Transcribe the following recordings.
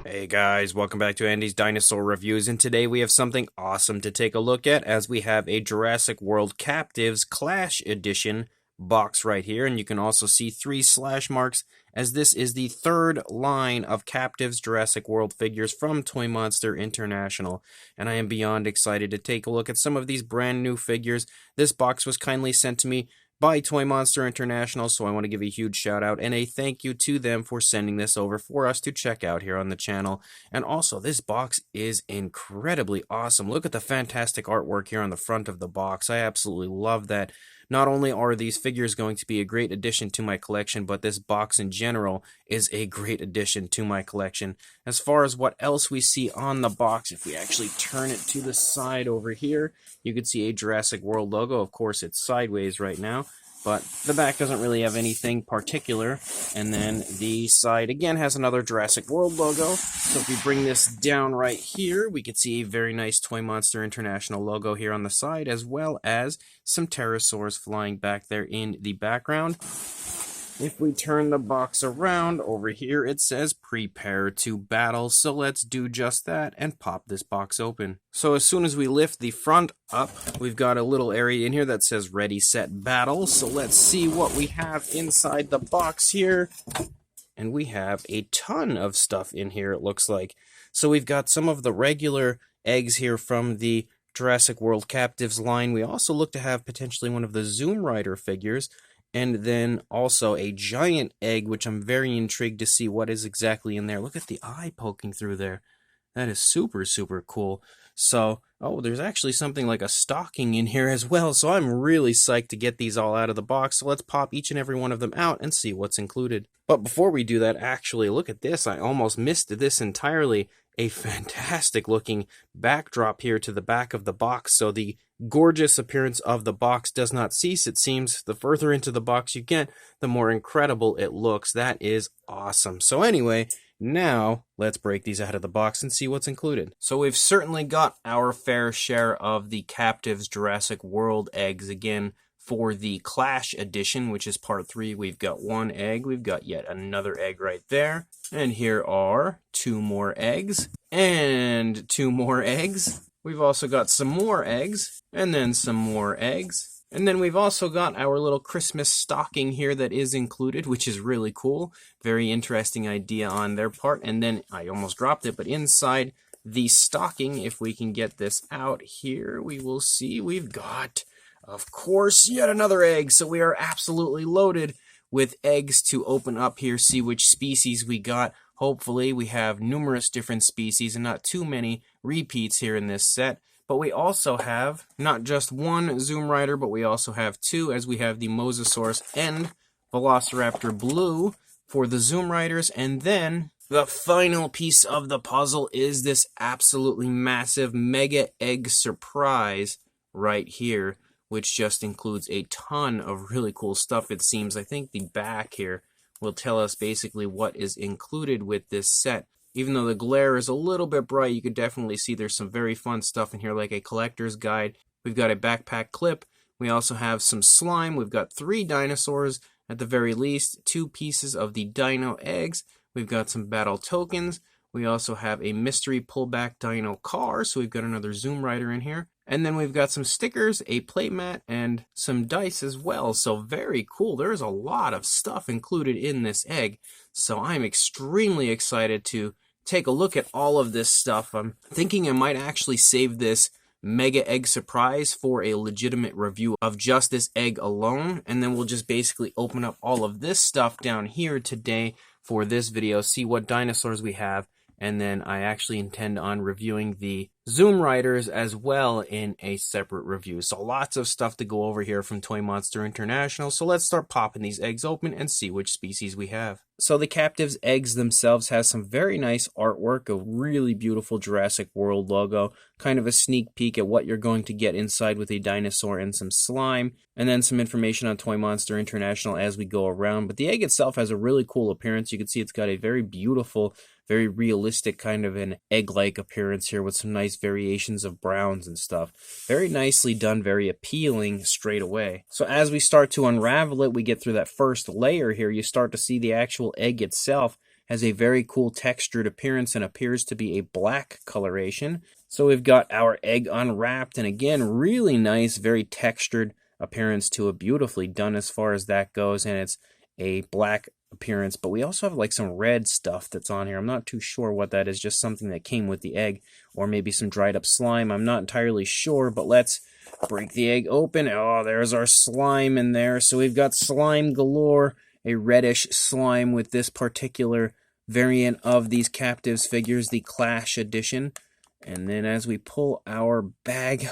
Hey guys, welcome back to Andy's Dinosaur Reviews, and today we have something awesome to take a look at as we have a Jurassic World Captivz Clash Edition box right here, and you can also see 3 slash marks as this is the third line of Captivz Jurassic World figures from Toymonster International, and I am beyond excited to take a look at some of these brand new figures. This box was kindly sent to me by Toymonster International, so I want to give a huge shout out and a thank you to them for sending this over for us to check out here on the channel. And also, this box is incredibly awesome. Look at the fantastic artwork here on the front of the box. I absolutely love that. Not only are these figures going to be a great addition to my collection, but this box in general is a great addition to my collection. As far as what else we see on the box, if we actually turn it to the side over here, you can see a Jurassic World logo. Of course, it's sideways right now, but the back doesn't really have anything particular. And then the side again has another Jurassic World logo. So if we bring this down right here, we can see a very nice Toymonster International logo here on the side, as well as some pterosaurs flying back there in the background. If we turn the box around over here, it says prepare to battle. So let's do just that and pop this box open. So as soon as we lift the front up, we've got a little area in here that says ready, set, battle. So let's see what we have inside the box here. And we have a ton of stuff in here, it looks like. So we've got some of the regular eggs here from the Jurassic World Captivz line. We also look to have potentially one of the Zoom Rider figures. And then also a giant egg, which I'm very intrigued to see what is exactly in there. Look at the eye poking through there. That is super, super cool. So, oh, there's actually something like a stocking in here as well. So I'm really psyched to get these all out of the box. So let's pop each and every one of them out and see what's included. But before we do that, actually, look at this. I almost missed this entirely. A fantastic looking backdrop here to the back of the box. So the gorgeous appearance of the box does not cease. It seems the further into the box you get, the more incredible it looks. That is awesome. So anyway, now let's break these out of the box and see what's included. So we've certainly got our fair share of the Captivz Jurassic World eggs. Again, for the Clash edition, which is part 3, we've got 1 egg. We've got yet another egg right there. And here are 2 more eggs. And 2 more eggs. We've also got some more eggs. And then some more eggs. And then we've also got our little Christmas stocking here that is included, which is really cool. Very interesting idea on their part. And then I almost dropped it, but inside the stocking, if we can get this out here, we will see we've got, of course, yet another egg. So we are absolutely loaded with eggs to open up here, see which species we got. Hopefully we have numerous different species and not too many repeats here in this set. But we also have not just 1 Zoom Rider, but we also have 2, as we have the Mosasaurus and Velociraptor Blue for the Zoom Riders. And then the final piece of the puzzle is this absolutely massive mega egg surprise right here, which just includes a ton of really cool stuff, it seems. I think the back here will tell us basically what is included with this set. Even though the glare is a little bit bright, you can definitely see there's some very fun stuff in here, like a collector's guide. We've got a backpack clip. We also have some slime. We've got 3 dinosaurs at the very least, 2 pieces of the dino eggs. We've got some battle tokens. We also have a mystery pullback dino car, so we've got another Zoom Rider in here. And then we've got some stickers, a playmat, and some dice as well. So very cool. There's a lot of stuff included in this egg. So I'm extremely excited to take a look at all of this stuff. I'm thinking I might actually save this mega egg surprise for a legitimate review of just this egg alone. And then we'll just basically open up all of this stuff down here today for this video, see what dinosaurs we have. And then I actually intend on reviewing the Zoom Riders as well in a separate review. So lots of stuff to go over here from Toymonster International. So let's start popping these eggs open and see which species we have. So the Captivz eggs themselves has some very nice artwork, a really beautiful Jurassic World logo, kind of a sneak peek at what you're going to get inside with a dinosaur and some slime, and then some information on Toymonster International as we go around. But the egg itself has a really cool appearance. You can see it's got a very beautiful, very realistic kind of an egg-like appearance here with some nice variations of browns and stuff. Very nicely done, very appealing straight away. So as we start to unravel it, we get through that first layer here, you start to see the actual egg itself has a very cool textured appearance and appears to be a black coloration. So we've got our egg unwrapped, and again, really nice, very textured appearance to it, beautifully done as far as that goes, and it's a black appearance. But we also have like some red stuff that's on here. I'm not too sure what that is, just something that came with the egg, or maybe some dried up slime. I'm not entirely sure, but let's break the egg open. Oh, there's our slime in there. So we've got slime galore, a reddish slime with this particular variant of these Captivz figures, the Clash edition. And then as we pull our bag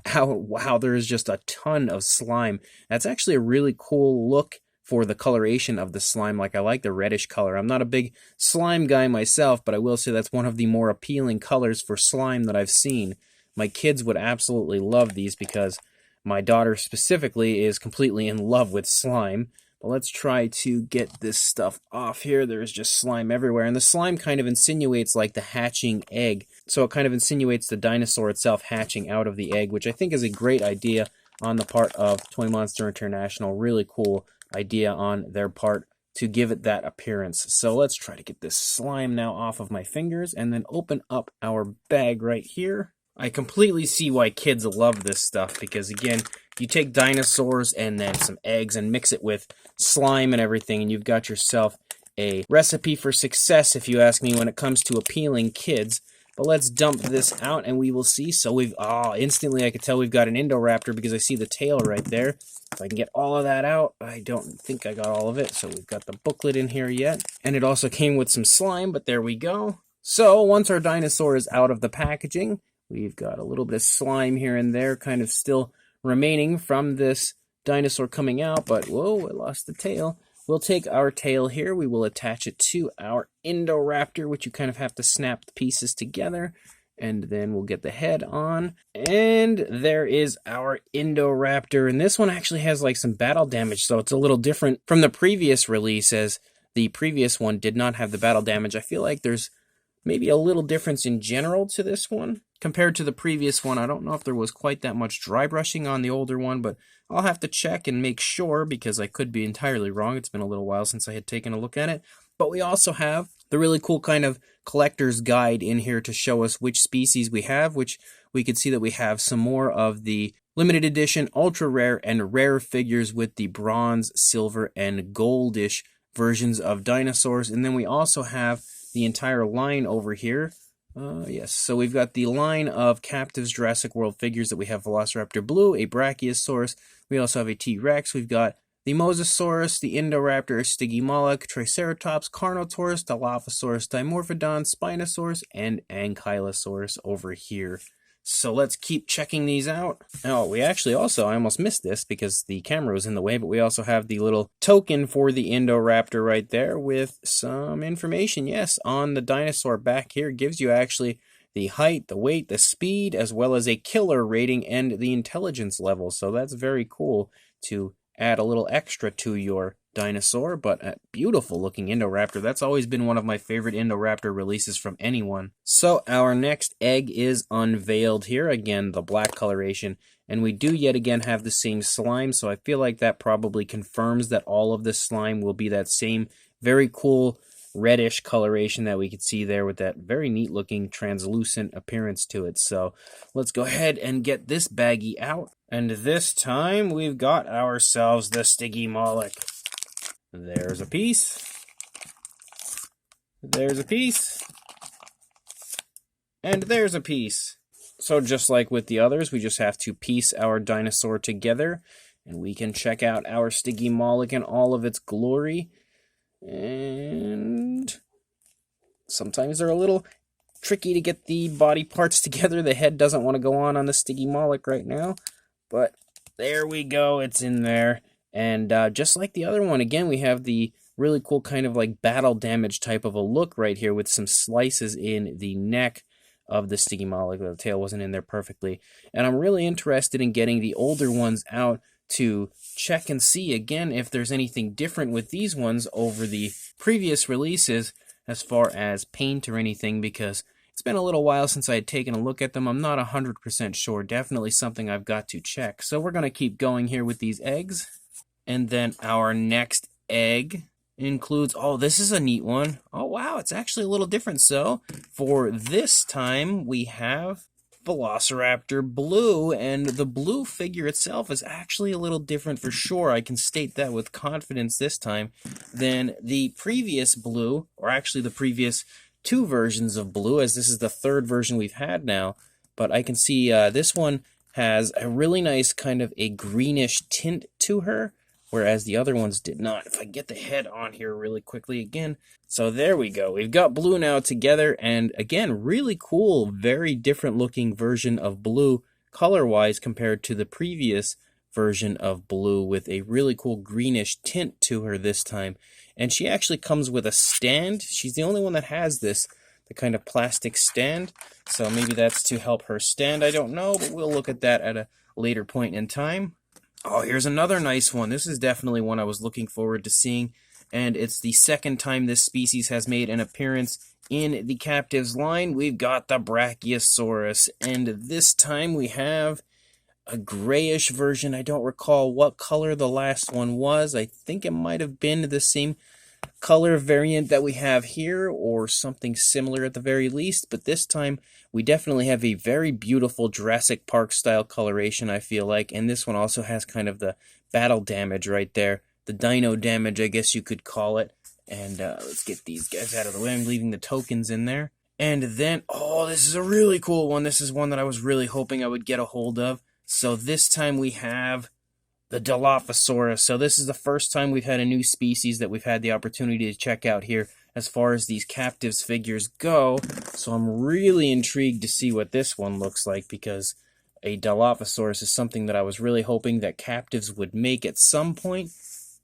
out, wow, there's just a ton of slime. That's actually a really cool look for the coloration of the slime. Like, I like the reddish color. I'm not a big slime guy myself, but I will say that's one of the more appealing colors for slime that I've seen. My kids would absolutely love these because my daughter specifically is completely in love with slime. But let's try to get this stuff off here. There's just slime everywhere. And the slime kind of insinuates like the hatching egg. So it kind of insinuates the dinosaur itself hatching out of the egg, which I think is a great idea on the part of Toymonster International. Really cool idea on their part to give it that appearance. So let's try to get this slime now off of my fingers and then open up our bag right here. I completely see why kids love this stuff because, again, you take dinosaurs and then some eggs and mix it with slime and everything, and you've got yourself a recipe for success, if you ask me, when it comes to appealing kids. But let's dump this out and we will see. So we've, instantly I could tell we've got an Indoraptor because I see the tail right there. If I can get all of that out, I don't think I got all of it. So we've got the booklet in here yet. And it also came with some slime, but there we go. So once our dinosaur is out of the packaging, we've got a little bit of slime here and there kind of still remaining from this dinosaur coming out. But, whoa, I lost the tail. We'll take our tail here. We will attach it to our Indoraptor, which you kind of have to snap the pieces together. And then we'll get the head on. And there is our Indoraptor. And this one actually has like some battle damage, so it's a little different from the previous release, as the previous one did not have the battle damage. I feel like there's maybe a little difference in general to this one compared to the previous one. I don't know if there was quite that much dry brushing on the older one, but I'll have to check and make sure because I could be entirely wrong. It's been a little while since I had taken a look at it. But we also have the really cool kind of collector's guide in here to show us which species we have, which we could see that we have some more of the limited edition, ultra rare, and rare figures with the bronze, silver, and goldish versions of dinosaurs. And then we also have the entire line over here. Yes, so we've got the line of Captivz Jurassic World figures that we have Velociraptor Blue, a Brachiosaurus. We also have a T-Rex. We've got the Mosasaurus, the Indoraptor, Stygimoloch, Triceratops, Carnotaurus, Dilophosaurus, Dimorphodon, Spinosaurus, and Ankylosaurus over here. So let's keep checking these out. Oh, we actually also, I almost missed this because the camera was in the way, but we also have the little token for the Indoraptor right there with some information, yes, on the dinosaur back here. It gives you actually the height, the weight, the speed, as well as a killer rating and the intelligence level. So that's very cool to add a little extra to your dinosaur, but a beautiful looking Indoraptor. That's always been one of my favorite Indoraptor releases from anyone. So our next egg is unveiled here. Again, the black coloration, and we do yet again have the same slime, so I feel like that probably confirms that all of this slime will be that same very cool reddish coloration that we could see there with that very neat looking translucent appearance to it. So let's go ahead and get this baggie out, and this time we've got ourselves the Stygimoloch. There's a piece. There's a piece. And there's a piece. So just like with the others, we just have to piece our dinosaur together, and we can check out our Stygimoloch in all of its glory. And sometimes they're a little tricky to get the body parts together. The head doesn't want to go on the Stygimoloch right now, but there we go. It's in there. And just like the other one, again, we have the really cool kind of like battle damage type of a look right here with some slices in the neck of the Stygimoloch. The tail wasn't in there perfectly. And I'm really interested in getting the older ones out to check and see again if there's anything different with these ones over the previous releases as far as paint or anything, because it's been a little while since I had taken a look at them. I'm not 100% sure. Definitely something I've got to check. So we're going to keep going here with these eggs. And then our next egg includes, oh, this is a neat one. Oh, wow, it's actually a little different. So, for this time, we have Velociraptor Blue, and the blue figure itself is actually a little different for sure. I can state that with confidence this time than the previous blue, or actually the previous two versions of blue, as this is the third version we've had now. But I can see this one has a really nice kind of a greenish tint to her, whereas the other ones did not. If I get the head on here really quickly again. So there we go. We've got blue now together, and again, really cool, very different looking version of blue color-wise compared to the previous version of blue, with a really cool greenish tint to her this time. And she actually comes with a stand. She's the only one that has this, the kind of plastic stand. So maybe that's to help her stand, I don't know, but we'll look at that at a later point in time. Oh, here's another nice one. This is definitely one I was looking forward to seeing, and it's the second time this species has made an appearance in the Captivz line. We've got the Brachiosaurus, and this time we have a grayish version. I don't recall what color the last one was. I think it might have been the same color variant that we have here, or something similar at the very least, but this time we definitely have a very beautiful Jurassic Park style coloration, I feel like, and this one also has kind of the battle damage right there, the dino damage, I guess you could call it. And let's get these guys out of the way. I'm leaving the tokens in there. And then, oh, this is a really cool one. This is one that I was really hoping I would get a hold of. So this time we have the Dilophosaurus. So this is the first time we've had a new species that we've had the opportunity to check out here as far as these Captivz figures go. So I'm really intrigued to see what this one looks like, because a Dilophosaurus is something that I was really hoping that Captivz would make at some point.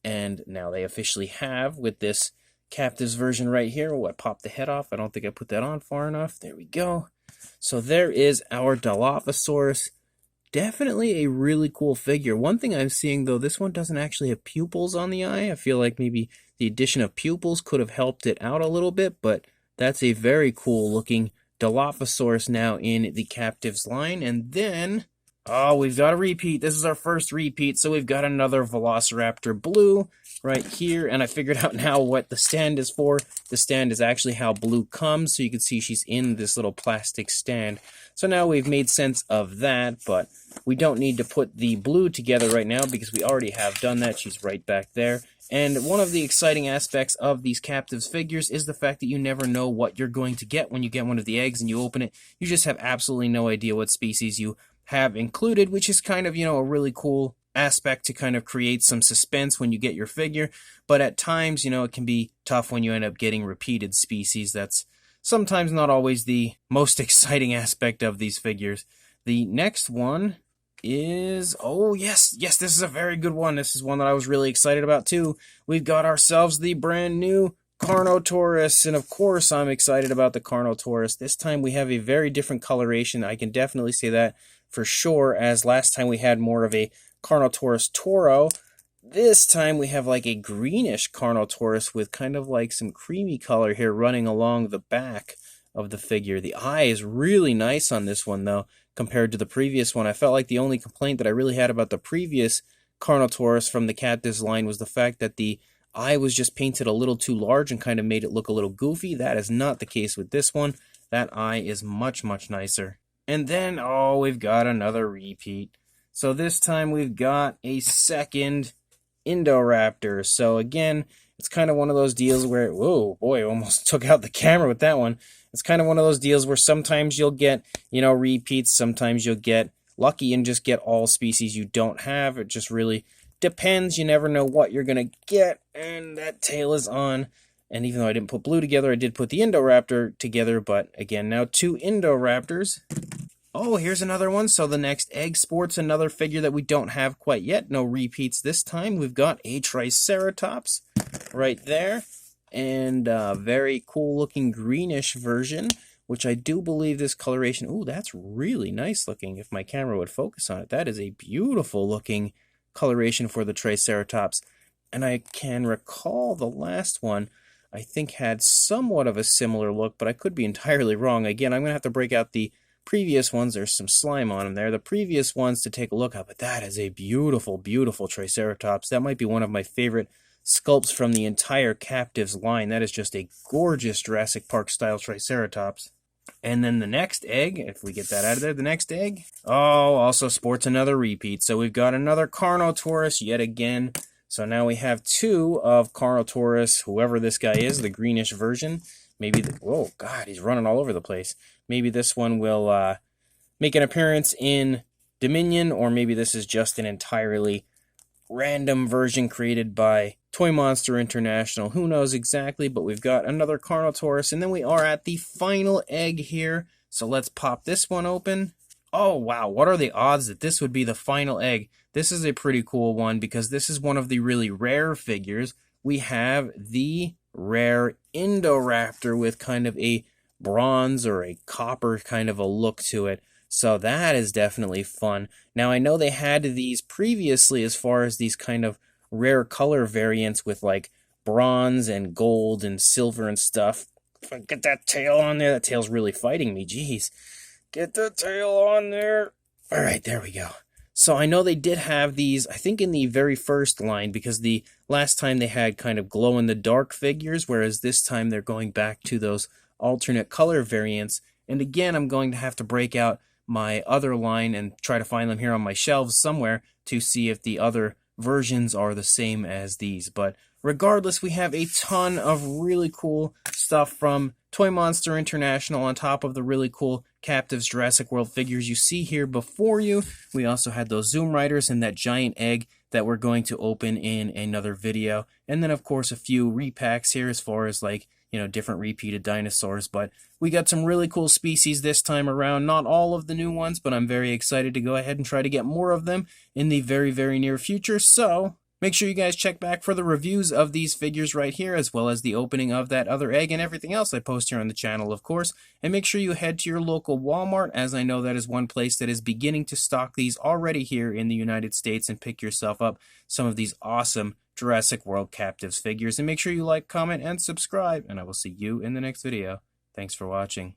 And now they officially have with this Captivz version right here. Oh, I popped the head off. I don't think I put that on far enough. There we go. So there is our Dilophosaurus. Definitely a really cool figure. One thing I'm seeing, though, this one doesn't actually have pupils on the eye. I feel like maybe the addition of pupils could have helped it out a little bit, but that's a very cool looking Dilophosaurus now in the Captivz line. And then, oh, we've got a repeat. This is our first repeat, so we've got another Velociraptor Blue right here, and I figured out now what the stand is for. The stand is actually how Blue comes, so you can see she's in this little plastic stand. So now we've made sense of that, but we don't need to put the Blue together right now because we already have done that. She's right back there. And one of the exciting aspects of these Captivz figures is the fact that you never know what you're going to get when you get one of the eggs and you open it. You just have absolutely no idea what species you have included, which is kind of, a really cool aspect to kind of create some suspense when you get your figure. But at times, it can be tough when you end up getting repeated species. That's sometimes not always the most exciting aspect of these figures. The next one is, oh yes, this is a very good one. This is one that I was really excited about too. We've got ourselves the brand new Carnotaurus, and of course I'm excited about the Carnotaurus. This time we have a very different coloration. I can definitely say that for sure, as last time we had more of a Carnotaurus Toro. This time we have like a greenish Carnotaurus with kind of like some creamy color here running along the back of the figure. The eye is really nice on this one though, compared to the previous one. I felt like the only complaint that I really had about the previous Carnotaurus from the Captivz line was the fact that the eye was just painted a little too large and kind of made it look a little goofy. That is not the case with this one. That eye is much, much nicer. And then, oh, we've got another repeat. So this time we've got a second Indoraptor. So again, it's kind of one of those deals where, whoa, boy, almost took out the camera with that one. It's kind of one of those deals where sometimes you'll get, repeats. Sometimes you'll get lucky and just get all species you don't have. It just really depends. You never know what you're going to get. And that tail is on. And even though I didn't put Blue together, I did put the Indoraptor together. But again, now two Indoraptors. Oh, here's another one. So the next egg sports another figure that we don't have quite yet. No repeats this time. We've got a Triceratops right there. And a very cool looking greenish version, which I do believe this coloration. Ooh, that's really nice looking if my camera would focus on it. That is a beautiful looking coloration for the Triceratops. And I can recall the last one, I think, had somewhat of a similar look, but I could be entirely wrong. Again, I'm going to have to break out the previous ones. There's some slime on them there. The previous ones to take a look at, but that is a beautiful, beautiful Triceratops. That might be one of my favorite sculpts from the entire Captivz line. That is just a gorgeous Jurassic Park style Triceratops. And then the next egg, if we get that out of there, the next egg, also sports another repeat. So we've got another Carnotaurus yet again. So now we have two of Carnotaurus, whoever this guy is, the greenish version. Maybe, oh God, he's running all over the place. Maybe this one will make an appearance in Dominion, or maybe this is just an entirely random version created by Toymonster International. Who knows exactly, but we've got another Carnotaurus, and then we are at the final egg here. So let's pop this one open. Oh, wow, what are the odds that this would be the final egg? This is a pretty cool one because this is one of the really rare figures. We have the rare Indoraptor with kind of a bronze or a copper kind of a look to it. So that is definitely fun. Now, I know they had these previously as far as these kind of rare color variants with like bronze and gold and silver and stuff. Get that tail on there. That tail's really fighting me. Jeez. Get the tail on there. All right, there we go. So I know they did have these, I think in the very first line, because the last time they had kind of glow-in-the-dark figures, whereas this time they're going back to those alternate color variants. And again, I'm going to have to break out my other line and try to find them here on my shelves somewhere to see if the other versions are the same as these. But regardless, we have a ton of really cool stuff from Toymonster International on top of the really cool Captivz Jurassic World figures you see here before you. We also had those Zoom Riders and that giant egg that we're going to open in another video. And then, of course, a few repacks here as far as, like, you know, different repeated dinosaurs. But we got some really cool species this time around. Not all of the new ones, but I'm very excited to go ahead and try to get more of them in the very, very near future. So make sure you guys check back for the reviews of these figures right here, as well as the opening of that other egg and everything else I post here on the channel, of course. And make sure you head to your local Walmart, as I know that is one place that is beginning to stock these already here in the United States, and pick yourself up some of these awesome Jurassic World Captivz figures. And make sure you like, comment, and subscribe, and I will see you in the next video. Thanks for watching.